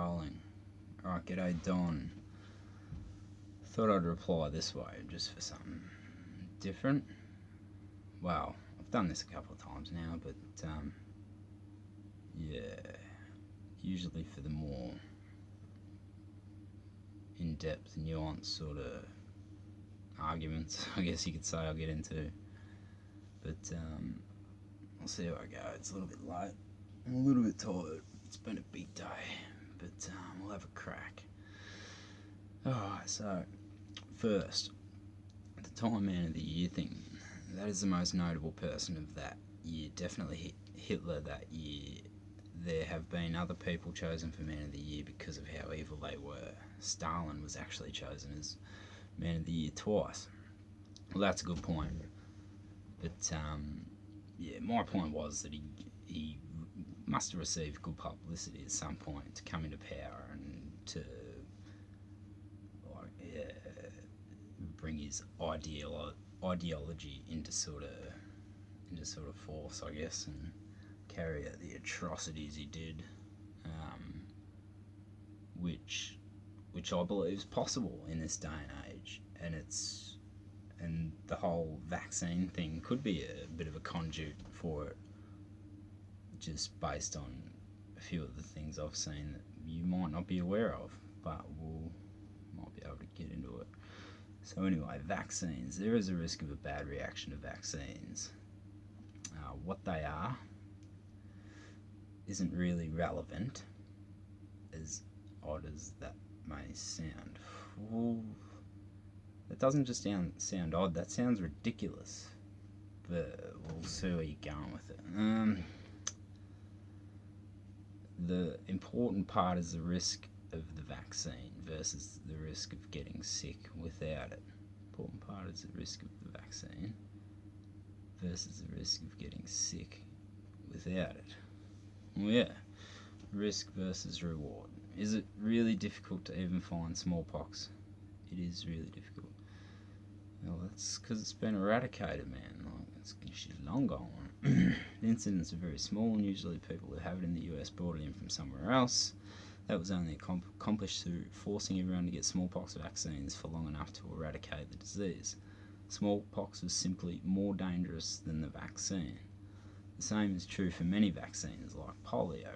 rolling. Alright, g'day Don. Thought I'd reply this way just for something different. Well, I've done this a couple of times now, but yeah, usually for the more in-depth, nuanced sort of arguments, I guess you could say, I'll get into. But I'll see how I go. It's a little bit late. I'm a little bit tired. It's been a big day, but we'll have a crack. Alright, so first, the Time Man of the Year thing. That is the most notable person of that year. Definitely Hitler that year. There have been other people chosen for Man of the Year because of how evil they were. Stalin was actually chosen as Man of the Year twice. Well, that's a good point. But yeah, my point was that he must have received good publicity at some point to come into power and to bring his ideology into sort of force, I guess, and carry out the atrocities he did, which I believe is possible in this day and age, and the whole vaccine thing could be a bit of a conduit for it, just based on a few of the things I've seen that you might not be aware of, but might be able to get into it. So anyway, vaccines. There is a risk of a bad reaction to vaccines. What they are isn't really relevant, as odd as that may sound. Well, that doesn't just sound odd, that sounds ridiculous. But we'll see where you're going with it. The important part is the risk of the vaccine versus the risk of getting sick without it. Important part is the risk of the vaccine versus the risk of getting sick without it. Well, yeah, risk versus reward. Is it really difficult to even find smallpox? It is really difficult. Well, that's because it's been eradicated, man. Like, it's long gone. The incidents are very small, and usually people who have it in the US brought it in from somewhere else. That was only accomplished through forcing everyone to get smallpox vaccines for long enough to eradicate the disease. Smallpox was simply more dangerous than the vaccine. The same is true for many vaccines, like polio.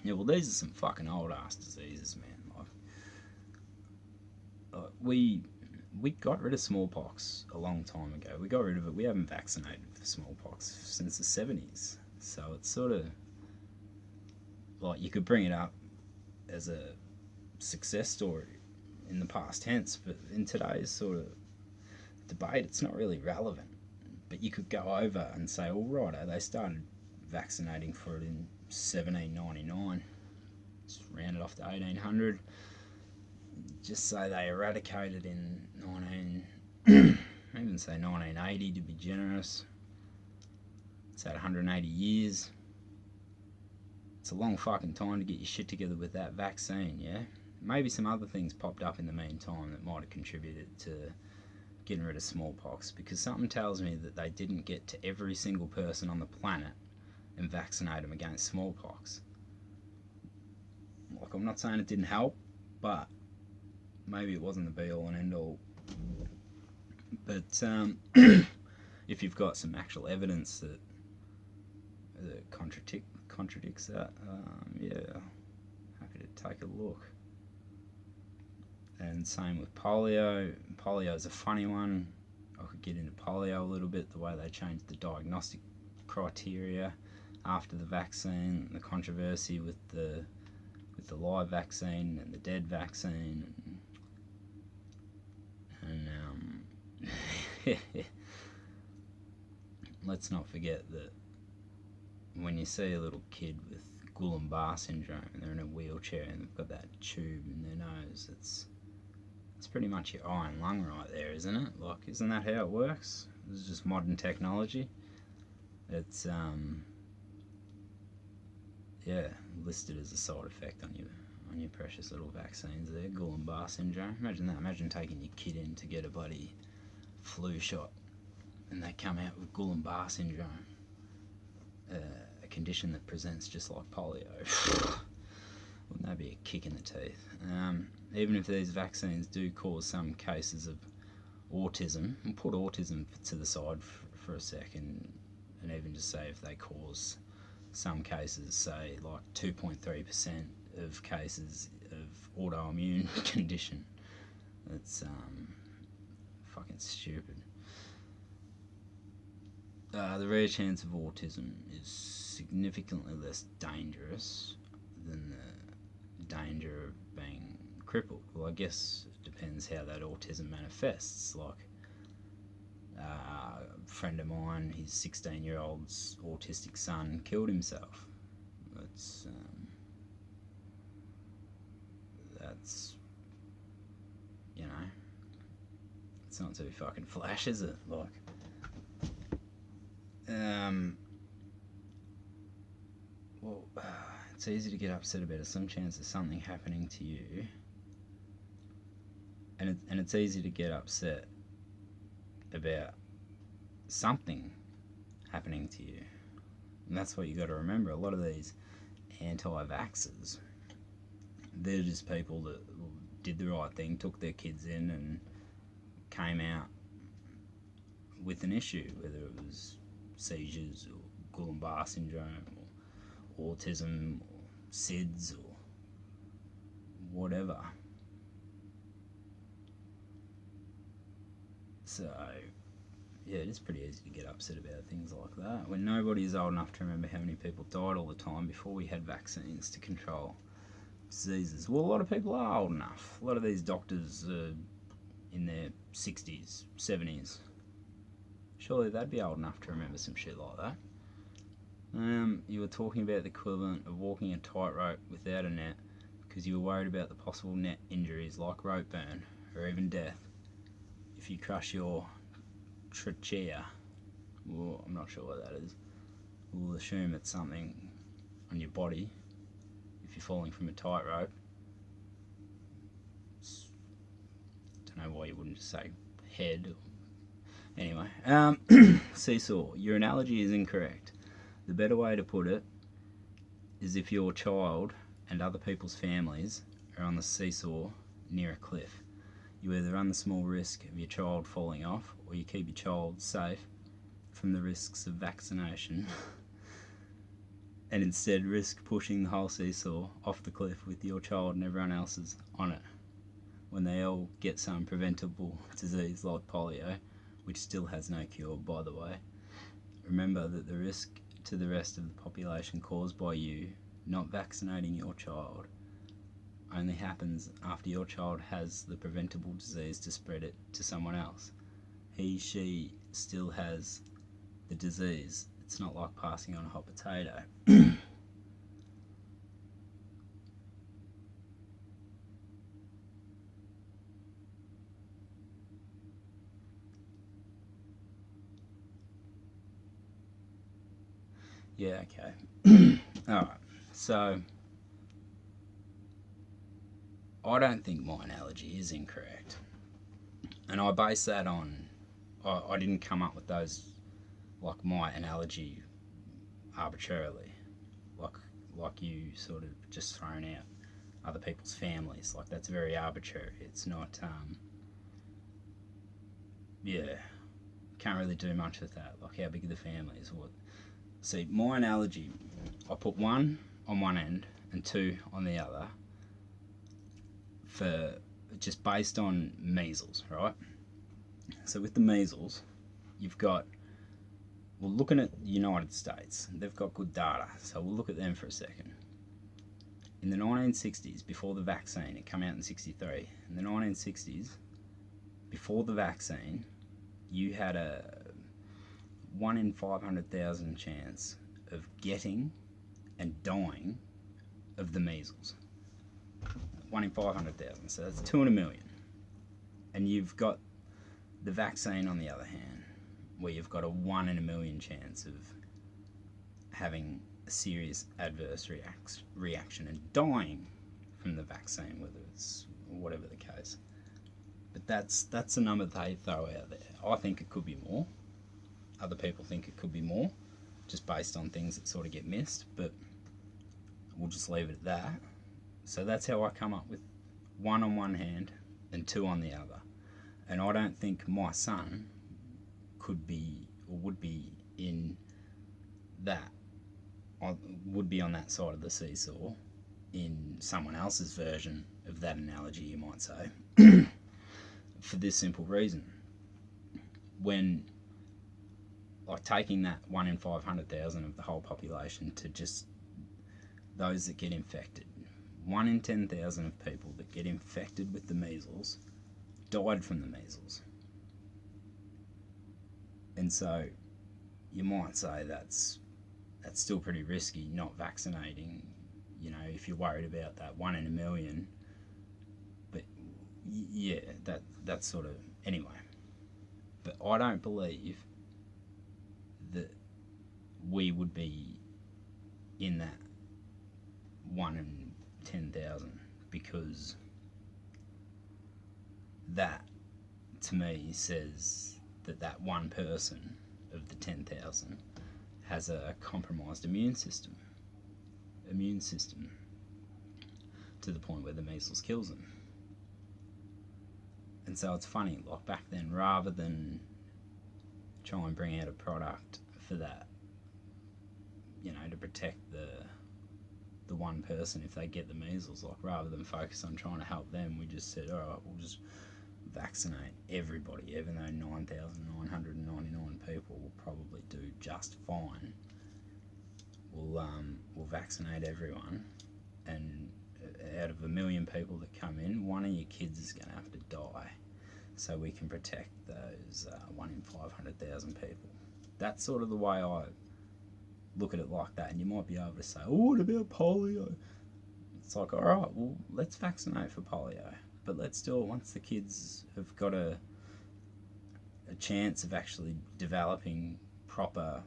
Yeah, well, these are some fucking old-ass diseases, man. Like we got rid of smallpox a long time ago. We got rid of it. We haven't vaccinated for smallpox since the 70s. So it's sort of like you could bring it up as a success story in the past tense, but in today's sort of debate, it's not really relevant. But you could go over and say, all right, they started vaccinating for it in 1799. Just round it off to 1800. Just say they eradicated in even say 1980 to be generous. It's had 180 years. It's a long fucking time to get your shit together with that vaccine, yeah? Maybe some other things popped up in the meantime that might have contributed to getting rid of smallpox, because something tells me that they didn't get to every single person on the planet and vaccinate them against smallpox. Like, I'm not saying it didn't help, but maybe it wasn't the be-all and end-all. But if you've got some actual evidence that contradicts that, yeah, happy to take a look. And same with polio. Polio is a funny one. I could get into polio a little bit, the way they changed the diagnostic criteria after the vaccine, the controversy with the live vaccine and the dead vaccine, and let's not forget that when you see a little kid with Guillain-Barré syndrome and they're in a wheelchair and they've got that tube in their nose, it's pretty much your eye and lung right there, isn't it? Like, isn't that how it works? This is just modern technology. It's yeah, listed as a side effect on your precious little vaccines there, Guillain-Barré syndrome. Imagine that. Imagine taking your kid in to get a bloody flu shot and they come out with Guillain-Barré syndrome, a condition that presents just like polio. Wouldn't that'd be a kick in the teeth. Even if these vaccines do cause some cases of autism, we'll put autism to the side for a second, and even just say if they cause some cases, say like 2.3% of cases of autoimmune condition. That's fucking stupid. The rare chance of autism is significantly less dangerous than the danger of being crippled. Well, I guess it depends how that autism manifests. Like, a friend of mine, his 16-year-old's autistic son killed himself. That's you know, it's not too fucking flash, is it? Like, well, it's easy to get upset about some chance of something happening to you, and it's easy to get upset about something happening to you, and that's what you got to remember. A lot of these anti-vaxxers, they're just people that did the right thing, took their kids in, and came out with an issue, whether it was seizures or Guillain-Barré syndrome or autism or SIDS or whatever. So, yeah, it is pretty easy to get upset about things like that when nobody is old enough to remember how many people died all the time before we had vaccines to control diseases. Well, a lot of people are old enough. A lot of these doctors are in their 60s, 70s. Surely they'd be old enough to remember some shit like that. You were talking about the equivalent of walking a tightrope without a net because you were worried about the possible net injuries like rope burn or even death if you crush your trachea. Well, I'm not sure what that is. We'll assume it's something on your body if you're falling from a tightrope. Don't know why you wouldn't just say head. Anyway, seesaw. Your analogy is incorrect. The better way to put it is if your child and other people's families are on the seesaw near a cliff. You either run the small risk of your child falling off, or you keep your child safe from the risks of vaccination and instead risk pushing the whole seesaw off the cliff with your child and everyone else's on it when they all get some preventable disease like polio, which still has no cure, by the way. Remember that the risk to the rest of the population caused by you not vaccinating your child only happens after your child has the preventable disease to spread it to someone else. She still has the disease. It's not like passing on a hot potato. Yeah, okay. Alright, so I don't think my analogy is incorrect. And I base that on, I didn't come up with those, like my analogy arbitrarily. Like you sort of just thrown out other people's families. Like that's very arbitrary. It's not, can't really do much with that. Like how big are the families? What? See, my analogy, I put 1 on one end and 2 on the other for just based on measles, right? So with the measles, you've got, well, looking at the United States, they've got good data, so we'll look at them for a second. In the 1960s, before the vaccine, it came out in 63, in the 1960s, before the vaccine, you had a 1 in 500,000 chance of getting and dying of the measles. 1 in 500,000, so that's 2 in a million. And you've got the vaccine on the other hand, where you've got a 1 in a million chance of having a serious adverse reaction and dying from the vaccine, whether it's whatever the case. But that's the number they throw out there. I think it could be more. Other people think it could be more, just based on things that sort of get missed, but we'll just leave it at that. So that's how I come up with 1 on one hand and 2 on the other. And I don't think my son could be or would be in that, would be on that side of the seesaw in someone else's version of that analogy, you might say, for this simple reason. When, like, taking that 1 in 500,000 of the whole population to just those that get infected, 1 in 10,000 of people that get infected with the measles died from the measles. And so you might say that's still pretty risky, not vaccinating, you know, if you're worried about that 1 in a million. But yeah, that's sort of, anyway. But I don't believe that we would be in that 1 in 10,000, because that, to me, says that one person of the 10,000 has a compromised immune system to the point where the measles kills them. And so it's funny, like back then, rather than try and bring out a product for that, you know, to protect the one person if they get the measles, like rather than focus on trying to help them, we just said, all right, we'll just vaccinate everybody, even though 9,999 people will probably do just fine. We'll vaccinate everyone, and out of 1 million people that come in, 1 of your kids is going to have to die, so we can protect those 1 in 500,000 people. That's sort of the way I look at it, like that. And you might be able to say, oh, what about polio? It's like, all right, well, let's vaccinate for polio, but let's do it once the kids have got a chance of actually developing proper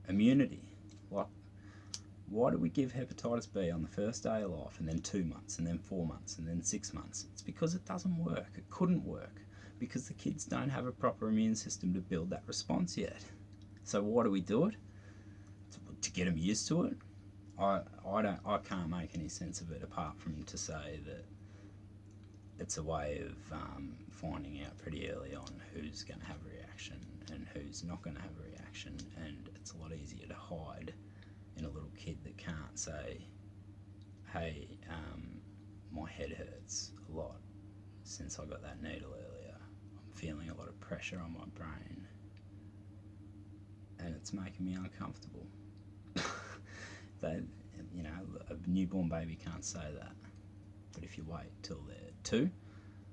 immunity. Like, why do we give hepatitis B on the first day of life, and then 2 months, and then 4 months, and then 6 months? It's because it doesn't work. It couldn't work because the kids don't have a proper immune system to build that response yet. So why do we do it? To get them used to it? I can't make any sense of it, apart from to say that it's a way of finding out pretty early on who's going to have a reaction and who's not going to have a reaction, and it's a lot easier to hide in a little kid that can't say, hey, my head hurts a lot since I got that needle earlier. I'm feeling a lot of pressure on my brain and it's making me uncomfortable. They, you know, a newborn baby can't say that. But if you wait till they're 2,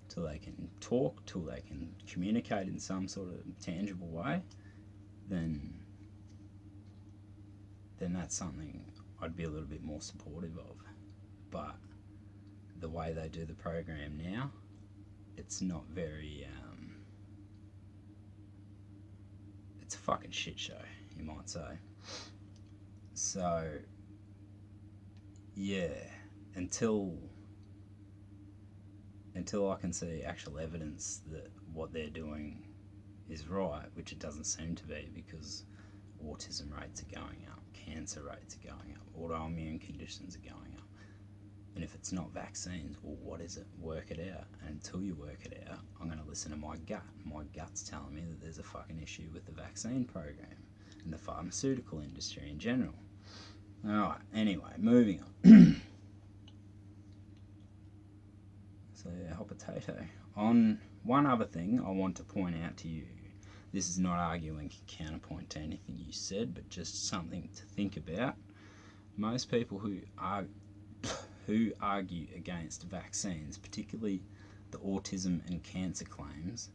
till they can talk, till they can communicate in some sort of tangible way, then that's something I'd be a little bit more supportive of. But the way they do the program now, it's not very, it's a fucking shit show, you might say. So, yeah, until I can see actual evidence that what they're doing is right, which it doesn't seem to be, because autism rates are going up, cancer rates are going up, autoimmune conditions are going up. And if it's not vaccines, well, what is it? Work it out. And until you work it out, I'm going to listen to my gut. My gut's telling me that there's a fucking issue with the vaccine program and the pharmaceutical industry in general. Alright, anyway, moving on. So, yeah, hot potato. On one other thing I want to point out to you, this is not arguing counterpoint to anything you said, but just something to think about. Most people who argue against vaccines, particularly the autism and cancer claims,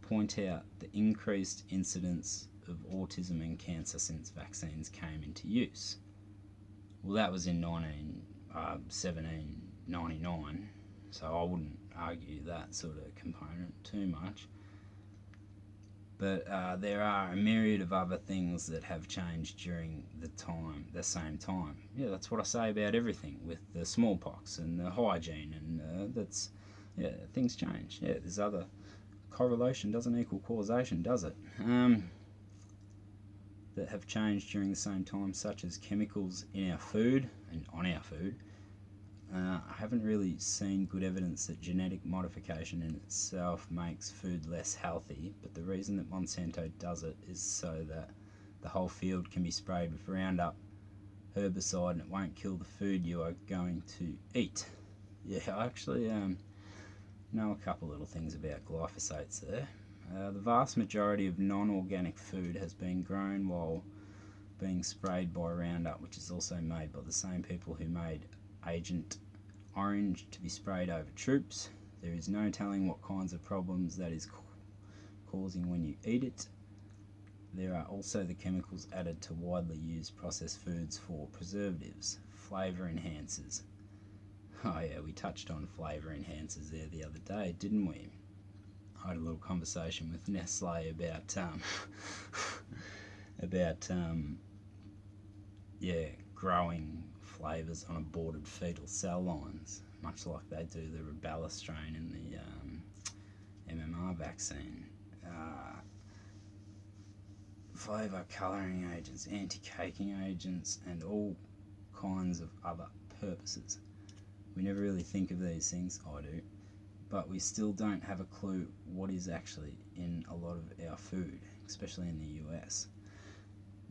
point out the increased incidence of autism and cancer since vaccines came into use. Well, that was in 1799, so I wouldn't argue that sort of component too much. But there are a myriad of other things that have changed during the same time. Yeah, that's what I say about everything with the smallpox and the hygiene, and things change. Yeah, there's other correlation doesn't equal causation, does it? That have changed during the same time, such as chemicals in our food and on our food, I haven't really seen good evidence that genetic modification in itself makes food less healthy, but the reason that Monsanto does it is so that the whole field can be sprayed with Roundup herbicide and it won't kill the food you are going to eat. Yeah, I actually know a couple little things about glyphosates there. The vast majority of non-organic food has been grown while being sprayed by Roundup, which is also made by the same people who made Agent Orange to be sprayed over troops. There is no telling what kinds of problems that is causing when you eat it. There are also the chemicals added to widely used processed foods for preservatives, flavour enhancers. Oh yeah, we touched on flavour enhancers there the other day, didn't we? I had a little conversation with Nestle about growing flavours on aborted fetal cell lines, much like they do the rubella strain in the MMR vaccine. Flavour, colouring agents, anti-caking agents, and all kinds of other purposes. We never really think of these things, I do, but we still don't have a clue what is actually in a lot of our food, especially in the US.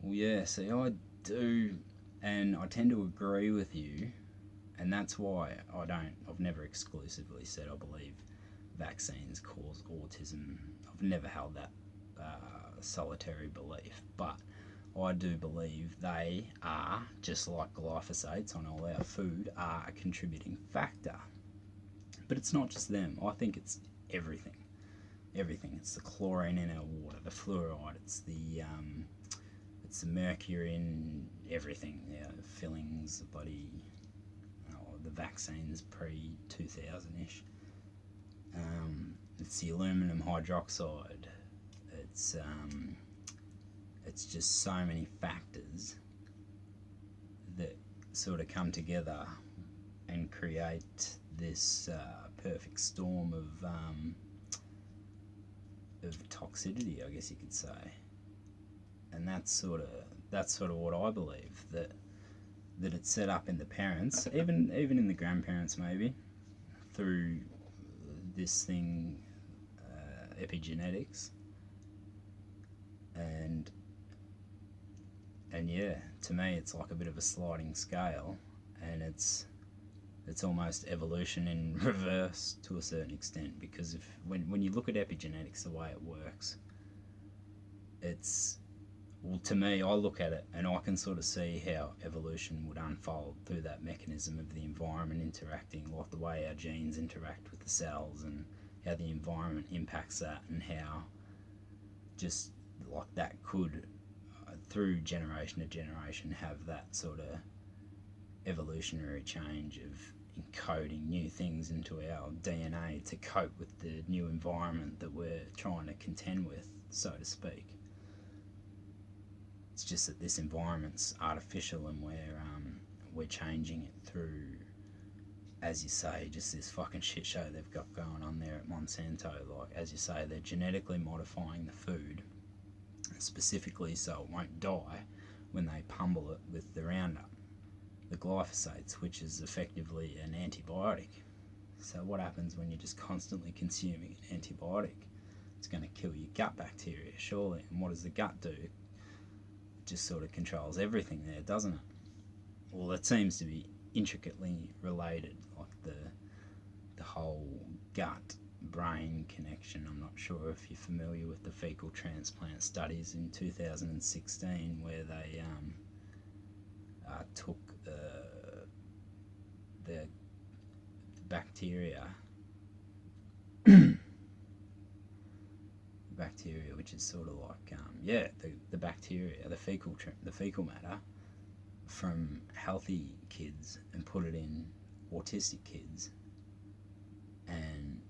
Well, yeah, see, I do, and I tend to agree with you, and that's why I've never exclusively said I believe vaccines cause autism. I've never held that solitary belief, but I do believe they are, just like glyphosates on all our food, are a contributing factor. But it's not just them. I think it's everything. Everything. It's the chlorine in our water, the fluoride, it's the mercury in everything. Yeah, the fillings, the vaccines pre-2000-ish. It's the aluminum hydroxide. It's just so many factors that sort of come together and create this perfect storm of toxicity, I guess you could say. And that's sort of what I believe, that it's set up in the parents, even in the grandparents maybe, through this thing, epigenetics. And yeah, to me it's like a bit of a sliding scale, and it's almost evolution in reverse to a certain extent, because when you look at epigenetics, the way it works, to me, I look at it and I can sort of see how evolution would unfold through that mechanism of the environment interacting, like the way our genes interact with the cells and how the environment impacts that, and how just like that could, through generation to generation, have that sort of evolutionary change of encoding new things into our DNA to cope with the new environment that we're trying to contend with, so to speak. It's just that this environment's artificial, and we're changing it through, as you say, just this fucking shit show they've got going on there at Monsanto. Like, as you say, they're genetically modifying the food, specifically so it won't die when they pummel it with the Roundup, the glyphosates, which is effectively an antibiotic. So what happens when you're just constantly consuming an antibiotic? It's going to kill your gut bacteria, surely. And what does the gut do? It just sort of controls everything there, doesn't it? Well, it seems to be intricately related, like the whole gut-brain connection. I'm not sure if you're familiar with the fecal transplant studies in 2016, where they took the bacteria, which is sort of like the bacteria, the fecal matter from healthy kids, and put it in autistic kids, and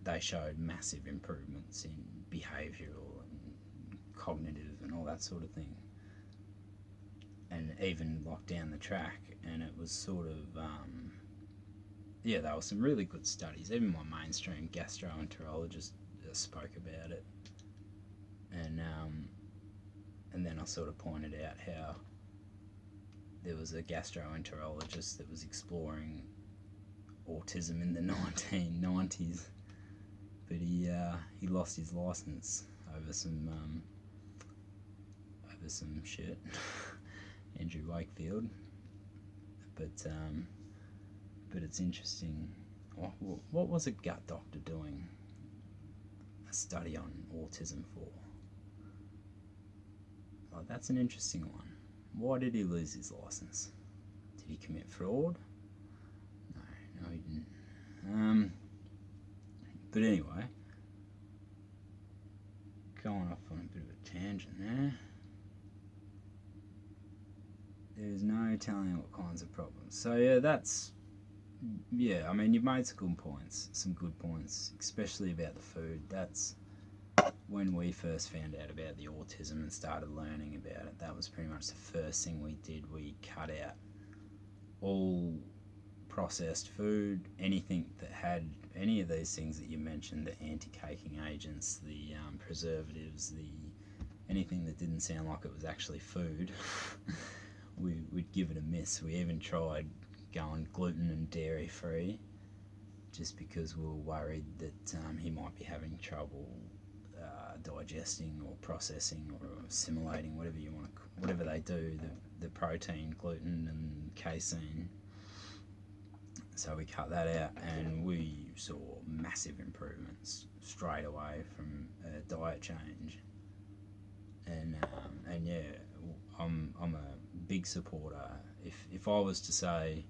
they showed massive improvements in behavioural and cognitive and all that sort of thing. And even like down the track, and it was sort of there were some really good studies. Even my mainstream gastroenterologist spoke about it, and then I sort of pointed out there was a gastroenterologist that was exploring autism in the 1990s, but he lost his license over some shit. Andrew Wakefield, but it's interesting. What was a gut doctor doing a study on autism for? Well, that's an interesting one. Why did he lose his license? Did he commit fraud? No, he didn't. But anyway, going off on a bit of a tangent there. There's no telling what kinds of problems. So I mean, you've made some good points, especially about the food. That's when we first found out about the autism and started learning about it. That was pretty much the first thing we did. We cut out all processed food, anything that had any of these things that you mentioned, the anti-caking agents, the preservatives, anything that didn't sound like it was actually food. We'd give it a miss. We even tried going gluten and dairy free, just because we were worried that he might be having trouble digesting or processing or assimilating, whatever they do, the protein, gluten and casein. So we cut that out, and we saw massive improvements straight away from a diet change. And yeah, I'm a big supporter. If I was to say,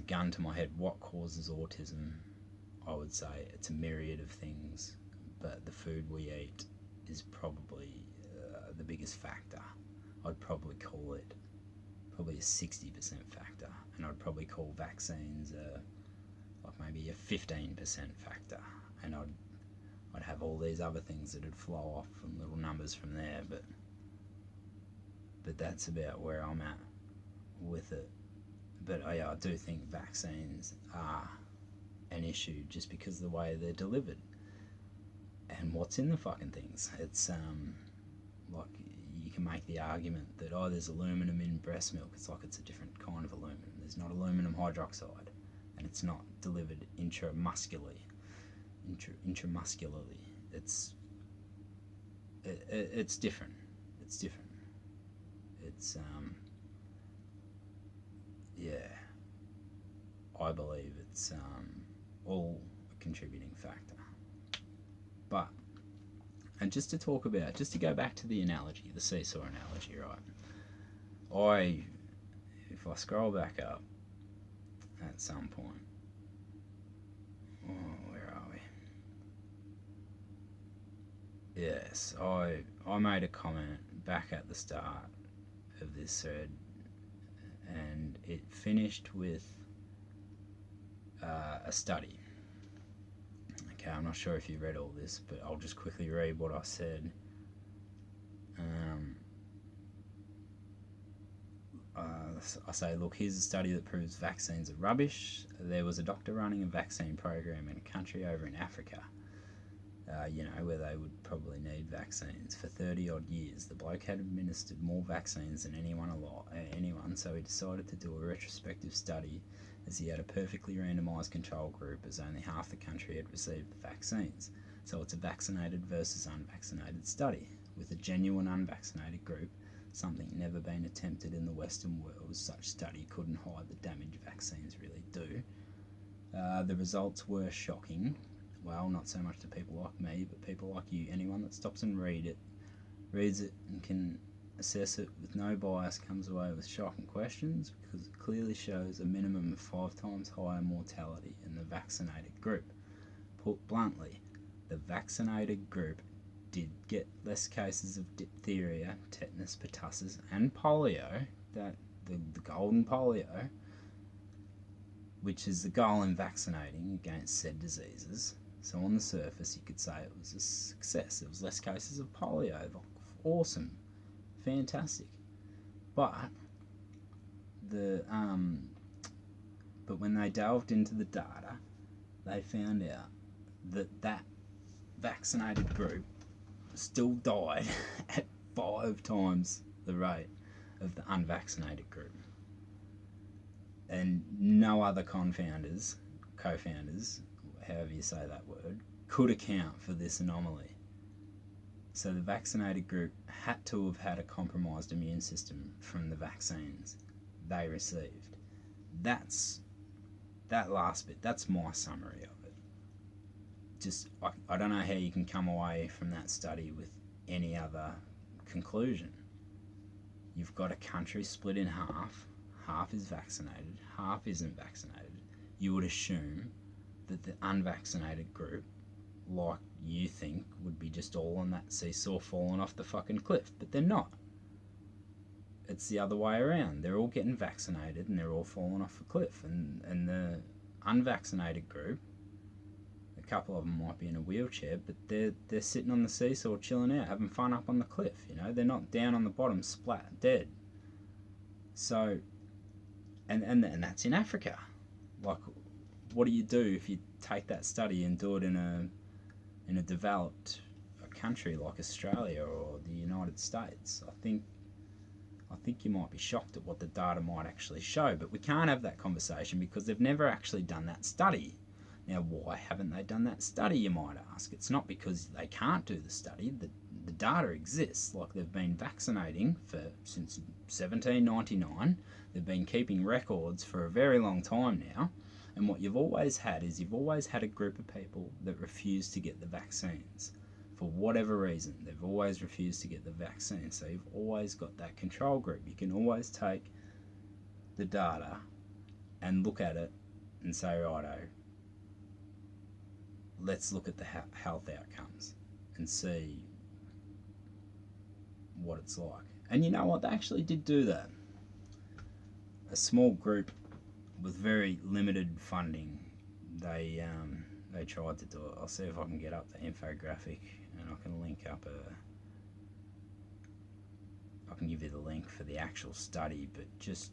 gun to my head, what causes autism, I would say it's a myriad of things, but the food we eat is probably the biggest factor. I'd probably call it probably a 60% factor, and I'd probably call vaccines like maybe a 15% factor, and I'd have all these other things that would flow off from little numbers from there, but that's about where I'm at with it. But I do think vaccines are an issue just because of the way they're delivered and what's in the fucking things. It's like, you can make the argument that there's aluminum in breast milk. It's like it's a different kind of aluminum. There's not aluminum hydroxide, and it's not delivered intramuscularly. It's different. It's different. It's I believe it's all a contributing factor. But, and just to go back to the analogy, the seesaw analogy, right? If I scroll back up at some point, where are we? Yes, I made a comment back at the start of this thread, and it finished with a study. Okay, I'm not sure if you read all this, but I'll just quickly read what I said. I say, look, here's a study that proves vaccines are rubbish. There was a doctor running a vaccine program in a country over in Africa, where they would probably need vaccines. For 30 odd years, the bloke had administered more vaccines than anyone, so he decided to do a retrospective study, as he had a perfectly randomised control group, as only half the country had received the vaccines. So it's a vaccinated versus unvaccinated study, with a genuine unvaccinated group, something never been attempted in the Western world. Such study couldn't hide the damage vaccines really do. The results were shocking. Well, not so much to people like me, but people like you. Anyone that stops and reads it and can assess it with no bias comes away with shocking questions, because it clearly shows a minimum of 5 times higher mortality in the vaccinated group. Put bluntly, the vaccinated group did get less cases of diphtheria, tetanus, pertussis, and polio, the golden polio, which is the goal in vaccinating against said diseases. So on the surface, you could say it was a success. There was less cases of polio. Awesome. Fantastic. But when they delved into the data, they found out that vaccinated group still died at 5 times the rate of the unvaccinated group. And no other co-founders, however you say that word, could account for this anomaly. So the vaccinated group had to have had a compromised immune system from the vaccines they received. That's that last bit. That's my summary of it. Just, I don't know how you can come away from that study with any other conclusion. You've got a country split in half. Half is vaccinated, half isn't vaccinated. You would assume that the unvaccinated group, like you think, would be just all on that seesaw falling off the fucking cliff, but they're not. It's the other way around. They're all getting vaccinated and they're all falling off a cliff, and the unvaccinated group, a couple of them might be in a wheelchair, but they're sitting on the seesaw chilling out, having fun up on the cliff, you know. They're not down on the bottom splat dead. So and that's in Africa. Like, what do you do if you take that study and do it in a developed country like Australia or the United States? I think you might be shocked at what the data might actually show, but we can't have that conversation because they've never actually done that study. Now, why haven't they done that study, you might ask? It's not because they can't do the study. The data exists. Like, they've been vaccinating since 1799. They've been keeping records for a very long time now. And what you've always had is you've always had a group of people that refuse to get the vaccines. For whatever reason, they've always refused to get the vaccine. So you've always got that control group. You can always take the data and look at it and say, righto, let's look at the health outcomes and see what it's like. And you know what? They actually did do that. A small group with very limited funding, they tried to do it. I'll see if I can get up the infographic and I can link up I can give you the link for the actual study, but just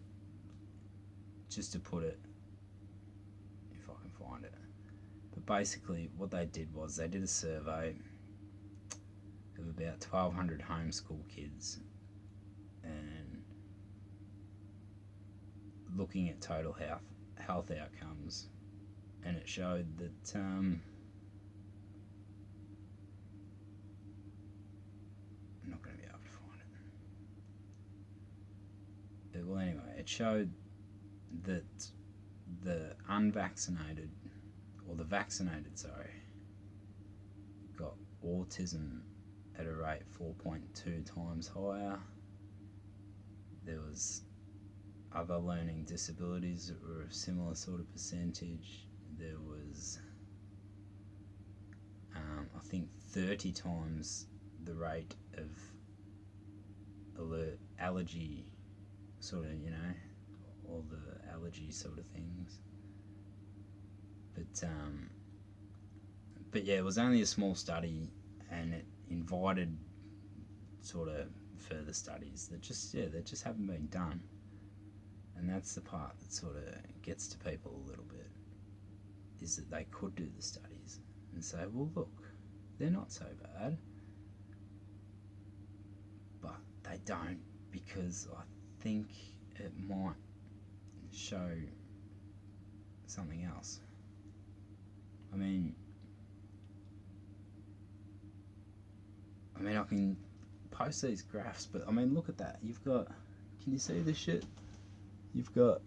to put it, if I can find it. But basically what they did was they did a survey of about 1,200 homeschool kids and looking at total health outcomes, and it showed that I'm not going to be able to find it. Well, anyway, it showed that the unvaccinated, or the vaccinated, sorry, got autism at a rate 4.2 times higher. There was other learning disabilities that were a similar sort of percentage. There was, I think, 30 times the rate of allergy, sort of, you know, all the allergy sort of things. But yeah, it was only a small study, and it invited sort of further studies that just haven't been done. And that's the part that sort of gets to people a little bit, is that they could do the studies and say, well, look, they're not so bad. But they don't, because I think it might show something else. I mean, I can post these graphs, but I mean, look at that. You've got, can you see this shit? You've got,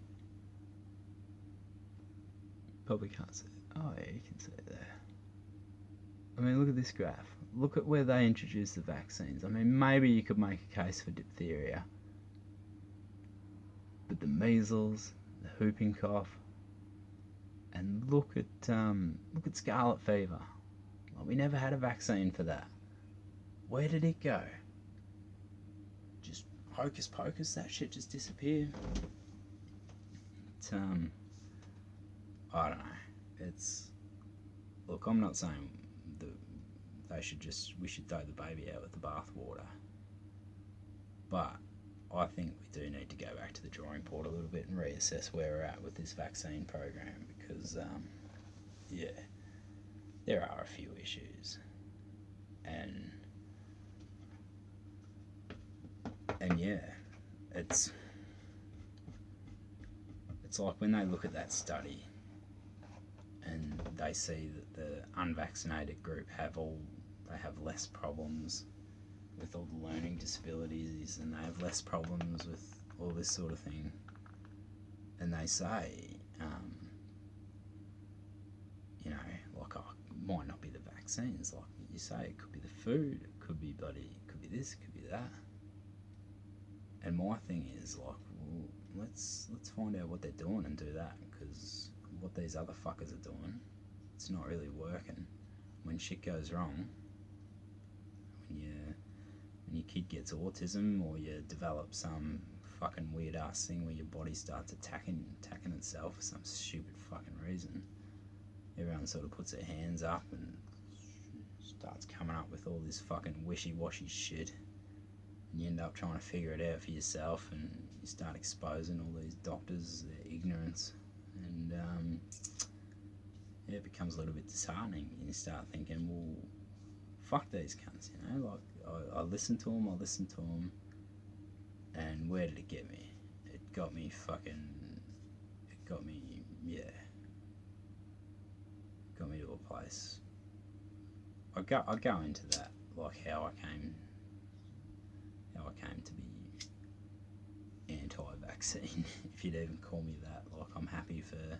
probably can't see it. Oh yeah, you can see it there. I mean, look at this graph. Look at where they introduced the vaccines. I mean, maybe you could make a case for diphtheria, but the measles, the whooping cough, and look at scarlet fever. Well, we never had a vaccine for that. Where did it go? Just hocus pocus, that shit just disappeared. I don't know. Look, I'm not saying we should throw the baby out with the bathwater, but I think we do need to go back to the drawing board a little bit and reassess where we're at with this vaccine program, because yeah, there are a few issues, and yeah, it's like when they look at that study and they see that the unvaccinated group have less problems with all the learning disabilities, and they have less problems with all this sort of thing, and they say, like, oh, it might not be the vaccines, like you say, it could be the food, it could be this, it could be that. And my thing is, like, well, let's find out what they're doing and do that, because what these other fuckers are doing, it's not really working. When shit goes wrong, when your kid gets autism, or you develop some fucking weird ass thing where your body starts attacking itself for some stupid fucking reason, everyone sort of puts their hands up and starts coming up with all this fucking wishy-washy shit, and you end up trying to figure it out for yourself, and you start exposing all these doctors, their ignorance, and it becomes a little bit disheartening, and you start thinking, well, fuck these cunts, like, I listened to them, and where did it get me? It got me to a place. I go into that, like how I came to be anti-vaccine, if you'd even call me that. Like, I'm happy for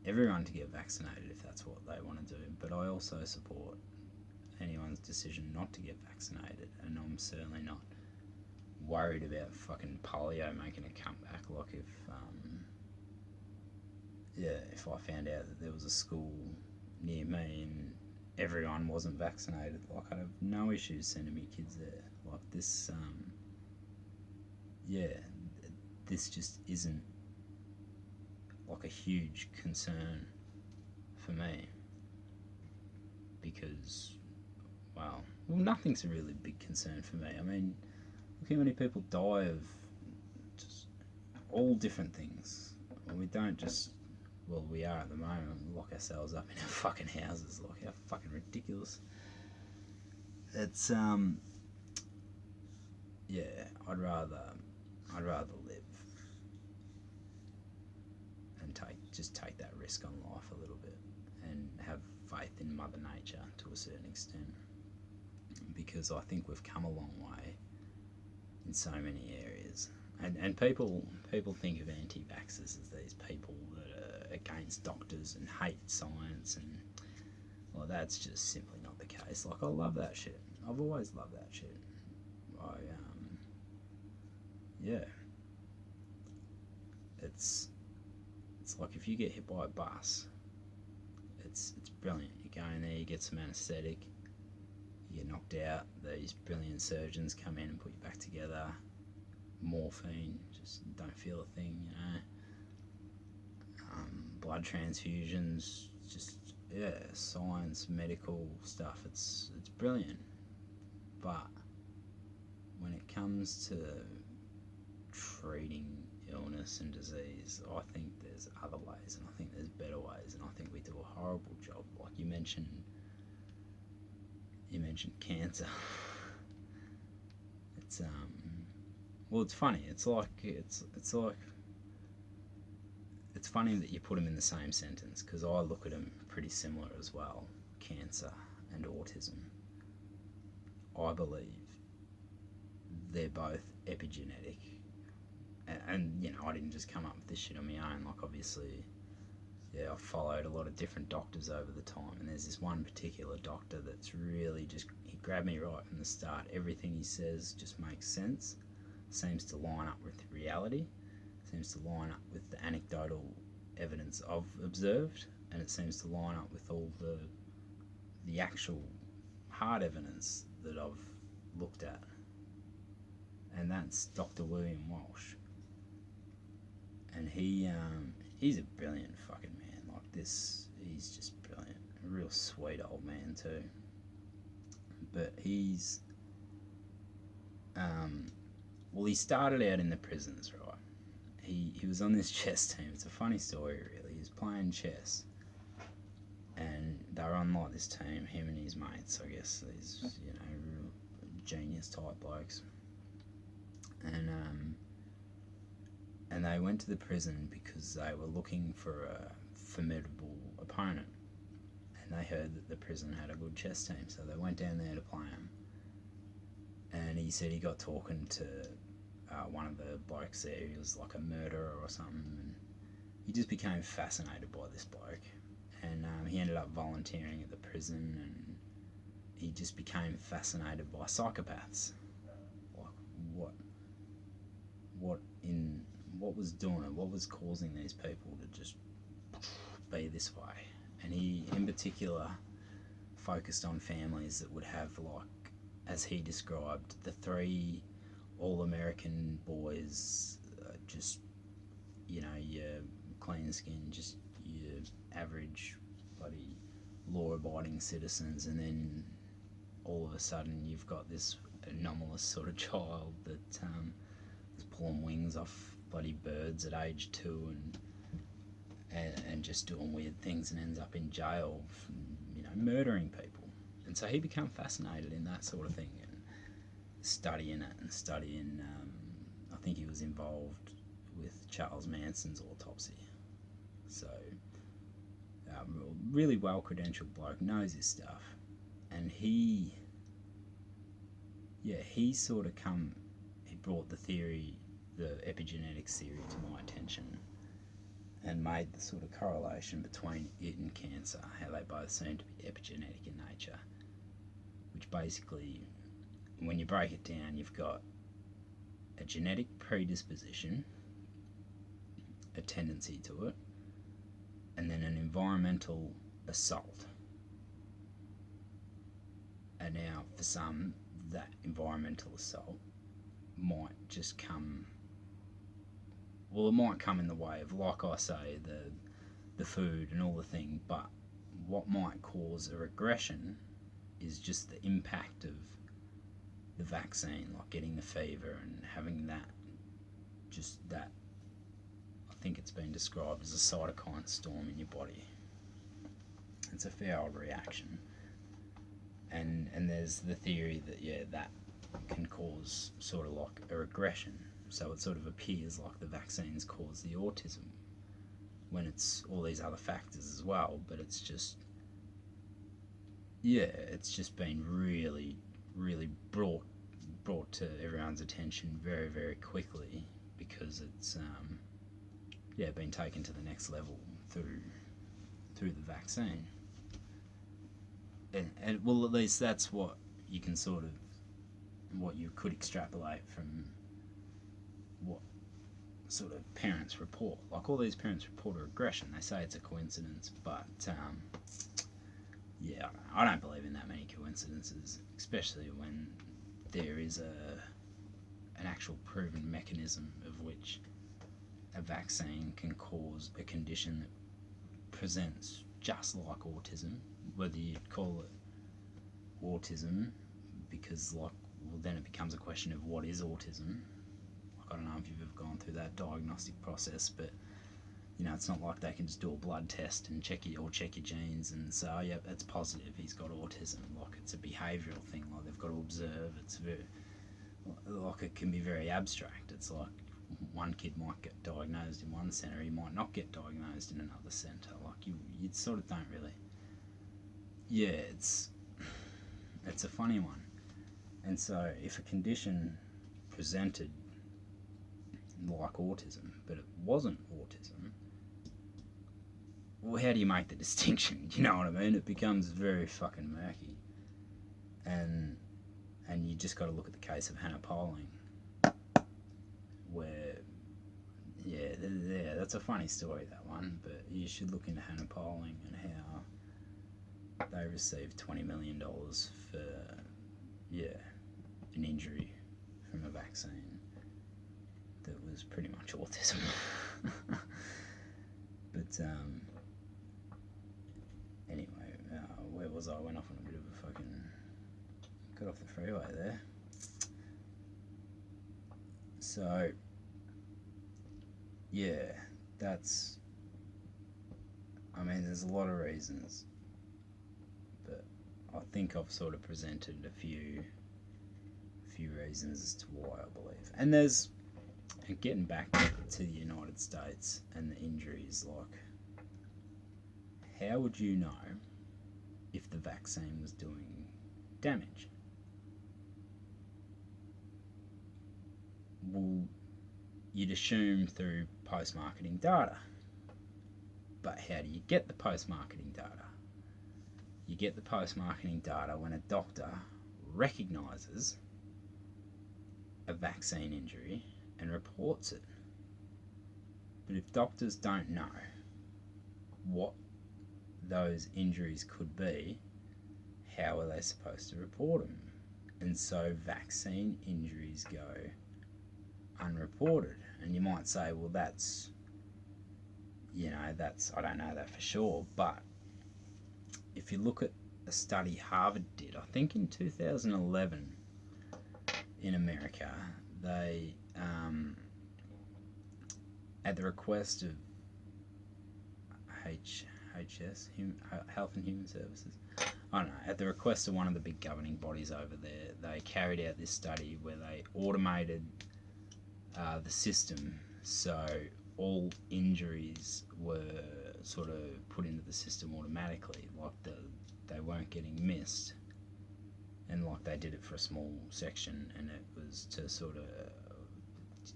everyone to get vaccinated if that's what they want to do, but I also support anyone's decision not to get vaccinated, and I'm certainly not worried about fucking polio making a comeback. Like, if I found out that there was a school near me and everyone wasn't vaccinated, like, I'd have no issues sending me kids there. Like, this this just isn't like a huge concern for me, because well, nothing's a really big concern for me. I mean, look how many people die of just all different things. Well, we don't just, well, we are at the moment, lock ourselves up in our fucking houses. Like, how fucking ridiculous. It's I'd rather live and take that risk on life a little bit, and have faith in Mother Nature to a certain extent, because I think we've come a long way in so many areas. And people think of anti-vaxxers as these people that are against doctors and hate science, and well, that's just simply not the case. Like, I love that shit. I've always loved that shit. It's like, if you get hit by a bus, it's brilliant. You go in there, you get some anaesthetic, you get knocked out, these brilliant surgeons come in and put you back together, morphine, just don't feel a thing, blood transfusions, just, science, medical stuff, it's brilliant. But when it comes to treating illness and disease, I think there's other ways, and I think there's better ways, and I think we do a horrible job. Like, you mentioned cancer. It's it's funny. It's funny that you put them in the same sentence, because I look at them pretty similar as well. Cancer and autism. I believe they're both epigenetic. And I didn't just come up with this shit on my own. Like, obviously, I've followed a lot of different doctors over the time, and there's this one particular doctor that's really he grabbed me right from the start. Everything he says just makes sense, seems to line up with reality, seems to line up with the anecdotal evidence I've observed, and it seems to line up with all the actual hard evidence that I've looked at. And that's Dr. William Walsh. And he's a brilliant fucking man. Like, this, he's just brilliant. A real sweet old man too. But he's he started out in the prisons, right? He was on this chess team. It's a funny story, really. He was playing chess, and they were on like this team, him and his mates, I guess, these real genius type blokes, and they went to the prison because they were looking for a formidable opponent, and they heard that the prison had a good chess team, so they went down there to play him. And he said he got talking to one of the blokes there. He was like a murderer or something, and he just became fascinated by this bloke. And he ended up volunteering at the prison, and he just became fascinated by psychopaths. Like what was doing it? What was causing these people to just be this way? And he, in particular, focused on families that would have, like, as he described, the three all-American boys, just, your clean skin, just your average bloody law-abiding citizens, and then all of a sudden you've got this anomalous sort of child that is pulling wings off bloody birds at age 2 and just doing weird things and ends up in jail, murdering people. And so he became fascinated in that sort of thing and studying it and studying. I think he was involved with Charles Manson's autopsy. So, really well credentialed bloke, knows his stuff, and he brought the epigenetics theory to my attention, and made the sort of correlation between it and cancer, how they both seem to be epigenetic in nature, which basically, when you break it down, you've got a genetic predisposition, a tendency to it, and then an environmental assault. And now, for some, that environmental assault might just come, well, it might come in the way of, like I say, the food and all the thing, but what might cause a regression is just the impact of the vaccine, like getting the fever and having that, I think it's been described as a cytokine storm in your body. It's a fair old reaction. And there's the theory that, that can cause sort of like a regression. So it sort of appears like the vaccines cause the autism when it's all these other factors as well, but it's just been really, really brought to everyone's attention very, very quickly, because it's been taken to the next level through the vaccine. And well, at least that's what you could extrapolate from what sort of parents report. Like, all these parents report a regression. They say it's a coincidence, but I don't believe in that many coincidences, especially when there is an actual proven mechanism of which a vaccine can cause a condition that presents just like autism, whether you'd call it autism, because then it becomes a question of what is autism. Like, I don't know if you've ever gone through that diagnostic process, but it's not like they can just do a blood test and check your genes and say, oh yeah, that's positive, he's got autism. Like, it's a behavioural thing, like they've got to observe. It's very, like, it can be very abstract. It's like one kid might get diagnosed in one centre, he might not get diagnosed in another centre. Like, you sort of don't really, it's a funny one. And so if a condition presented like autism, but it wasn't autism, well, how do you make the distinction? You know what I mean? It becomes very fucking murky. And you just got to look at the case of Hannah Poling, where, that's a funny story, that one, but you should look into Hannah Poling and how they received $20 million for, an injury from a vaccine that was pretty much autism. But, anyway, where was I? Went off on a bit of a fucking, got off the freeway there. So, that's, there's a lot of reasons, but I think I've sort of presented a few few reasons as to why I believe. And there's, and getting back to the United States and the injuries, like, how would you know if the vaccine was doing damage? Well, you'd assume through post-marketing data. But how do you get the post-marketing data? You get the post-marketing data when a doctor recognises a vaccine injury and reports it. But if doctors don't know what those injuries could be, how are they supposed to report them? And so vaccine injuries go unreported. And you might say, well, that's, I don't know that for sure. But if you look at a study Harvard did, I think in 2011 in America, they, at the request of HS, Health and Human Services, I don't know, at the request of one of the big governing bodies over there, they carried out this study where they automated the system, so all injuries were sort of put into the system automatically, like they weren't getting missed, and like they did it for a small section, and it was to sort of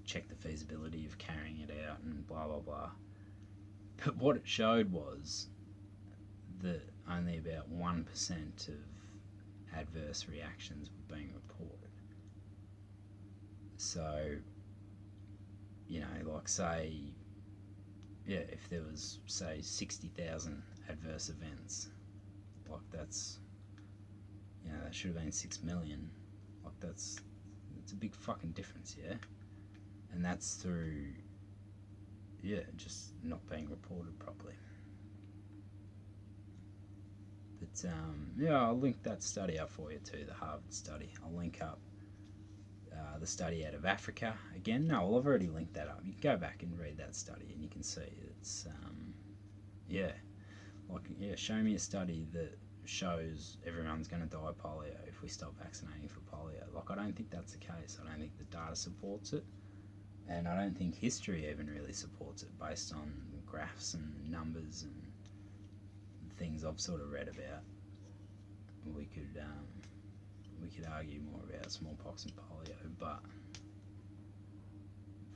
check the feasibility of carrying it out and blah blah blah. But what it showed was that only about 1% of adverse reactions were being reported. So, like say, if there was, say, 60,000 adverse events, like that's, that should have been 6 million. Like that's a big fucking difference, yeah? And that's through, just not being reported properly. But, I'll link that study up for you too, the Harvard study. I'll link up the study out of Africa again. No, well, I've already linked that up. You can go back and read that study and you can see it's, show me a study that shows everyone's going to die of polio if we stop vaccinating for polio. Like, I don't think that's the case. I don't think the data supports it. And I don't think history even really supports it based on graphs and numbers and things I've sort of read about. We could argue more about smallpox and polio, but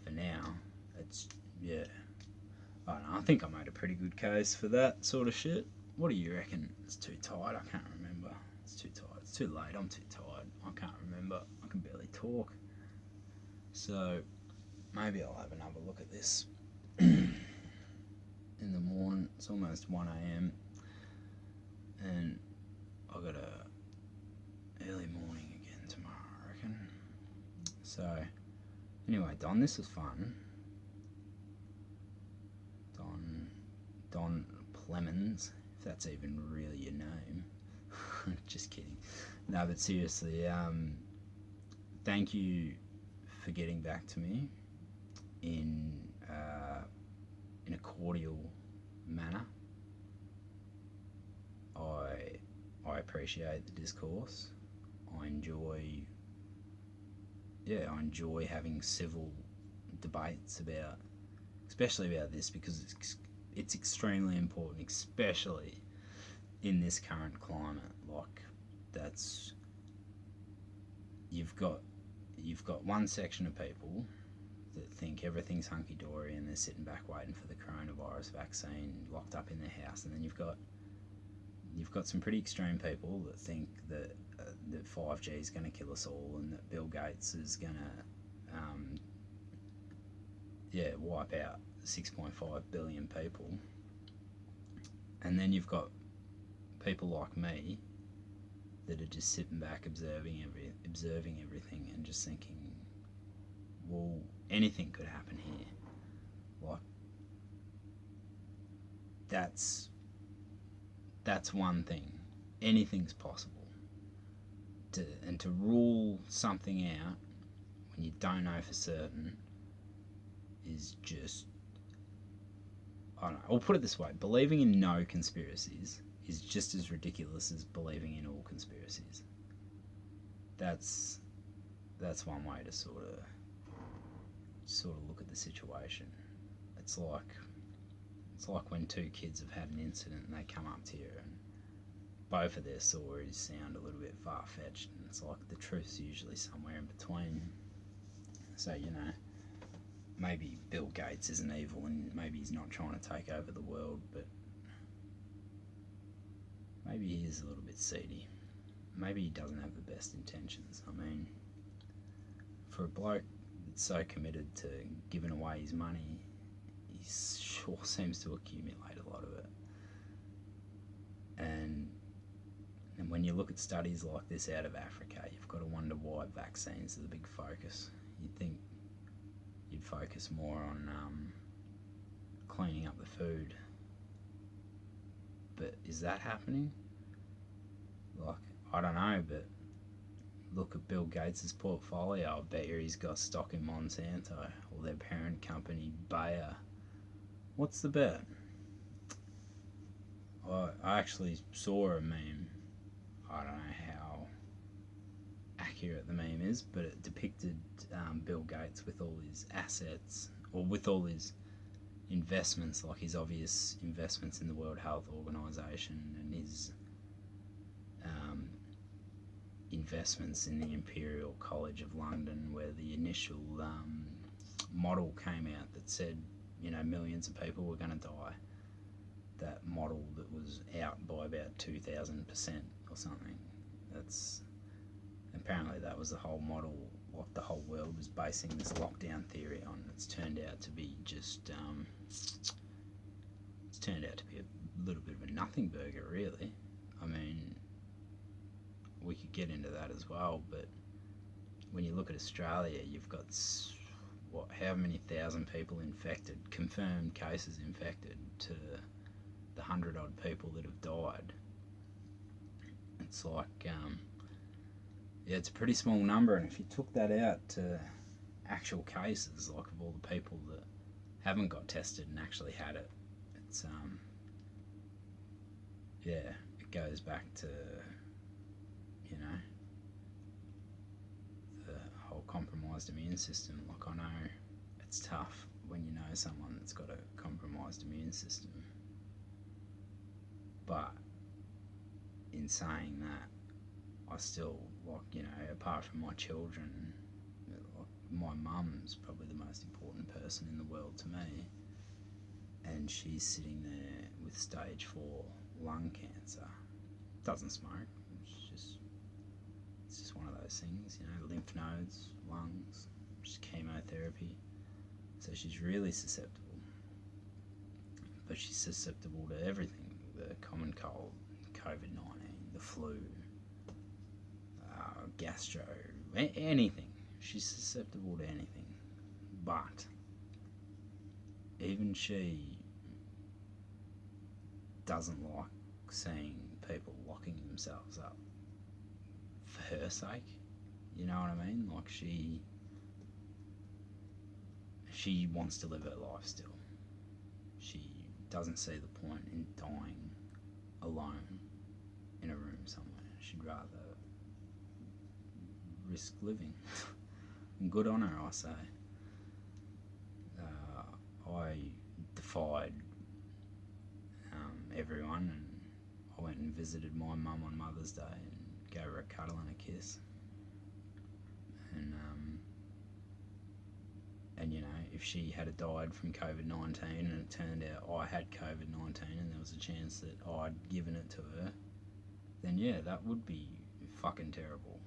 for now, it's, I don't know, I think I made a pretty good case for that sort of shit. What do you reckon? It's too tight, I can't remember. It's too tight, it's too late, I'm too tired. I can't remember, I can barely talk. So, maybe I'll have another look at this in the morning. It's almost 1 a.m. and I've got a early morning again tomorrow, I reckon. So, anyway, Don, this was fun. Don Plemons, if that's even really your name. Just kidding. No, but seriously, thank you for getting back to me in a cordial manner. I appreciate the discourse. I enjoy having civil debates especially about this, because it's extremely important, especially in this current climate. Like, that's, you've got one section of people that think everything's hunky-dory and they're sitting back waiting for the coronavirus vaccine, locked up in their house, and then you've got some pretty extreme people that think that 5G is going to kill us all, and that Bill Gates is going to wipe out 6.5 billion people. And then you've got people like me that are just sitting back observing everything and just thinking, well, anything could happen here. Like, that's one thing. Anything's possible. To rule something out when you don't know for certain is just, I don't know, I'll put it this way: believing in no conspiracies is just as ridiculous as believing in all conspiracies. That's that's one way to sort of look at the situation. It's like when two kids have had an incident and they come up to you and both of their stories sound a little bit far-fetched, and it's like the truth's usually somewhere in between. So, maybe Bill Gates isn't evil and maybe he's not trying to take over the world, but maybe he is a little bit seedy. Maybe he doesn't have the best intentions. I mean, for a bloke that's so committed to giving away his money, he sure seems to accumulate a lot of it. And when you look at studies like this out of Africa, you've got to wonder why vaccines are the big focus. You'd think you'd focus more on cleaning up the food. But is that happening? Like, I don't know, but look at Bill Gates' portfolio. I bet you he's got stock in Monsanto or their parent company, Bayer. What's the bet? I actually saw a meme. I don't know how accurate the meme is, but it depicted Bill Gates with all his assets, or with all his investments, like his obvious investments in the World Health Organization and his investments in the Imperial College of London, where the initial model came out that said, millions of people were going to die. That model that was out by about 2,000% or something. Apparently that was the whole model, what the whole world was basing this lockdown theory on. It's turned out to be just, it's turned out to be a little bit of a nothing burger, really. I mean, we could get into that as well, but when you look at Australia, you've got, how many thousand people infected, confirmed cases infected, to the 100-odd people that have died. It's like, it's a pretty small number, and if you took that out to actual cases, like of all the people that haven't got tested and actually had it, it's, it goes back to, the whole compromised immune system. Like, I know it's tough when you know someone that's got a compromised immune system, but in saying that, I still, apart from my children, my mum's probably the most important person in the world to me, and she's sitting there with stage 4 lung cancer. Doesn't smoke. It's just one of those things, lymph nodes, lungs, just chemotherapy. So she's really susceptible. But she's susceptible to everything: the common cold, COVID-19, the flu, gastro, anything. She's susceptible to anything. But even she doesn't like seeing people locking themselves up for her sake. You know what I mean? Like, she wants to live her life still. She doesn't see the point in dying alone in a room somewhere. She'd rather risk living. And good on her, I say. I defied everyone, and I went and visited my mum on Mother's Day and gave her a cuddle and a kiss. And if she had died from COVID-19 and it turned out I had COVID-19 and there was a chance that I'd given it to her, then yeah, that would be fucking terrible.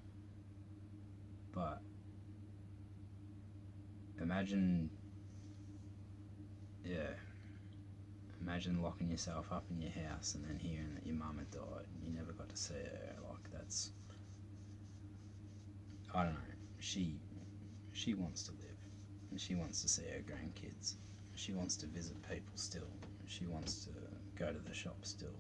But imagine locking yourself up in your house and then hearing that your mum had died and you never got to see her. Like, that's, I don't know, she wants to live, and she wants to see her grandkids, she wants to visit people still, she wants to go to the shop still.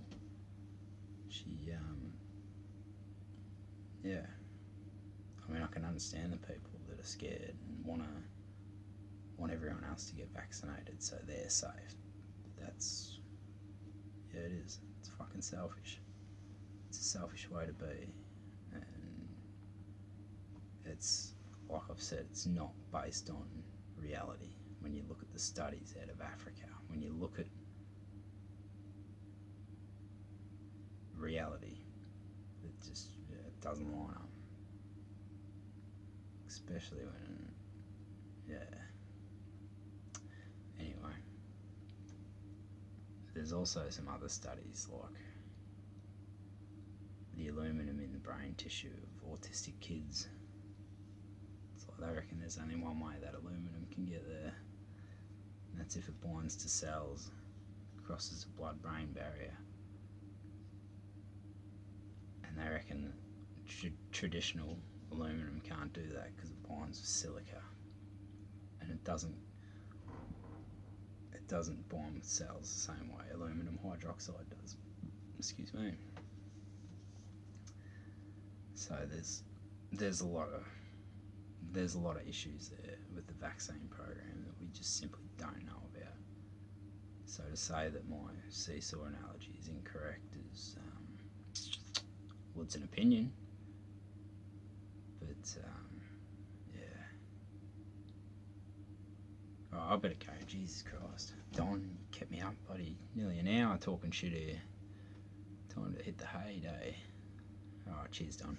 I mean, I can understand the people that are scared and want everyone else to get vaccinated so they're safe. That's, it is. It's fucking selfish. It's a selfish way to be, and it's like I've said, it's not based on reality. When you look at the studies out of Africa, when you look at reality, it just it doesn't line up. Especially when, Anyway, there's also some other studies like the aluminum in the brain tissue of autistic kids. It's like they reckon there's only one way that aluminum can get there, and that's if it binds to cells, crosses the blood-brain barrier. And they reckon that traditional aluminum can't do that because it binds with silica, and it doesn't bond with cells the same way aluminum hydroxide does. Excuse me. So there's a lot of issues there with the vaccine program that we just simply don't know about. So to say that my seesaw analogy is incorrect is well, it's an opinion, but I better go. Jesus Christ, Don, you kept me up, buddy. Nearly an hour talking shit here. Time to hit the hay day. Alright, cheers, Don.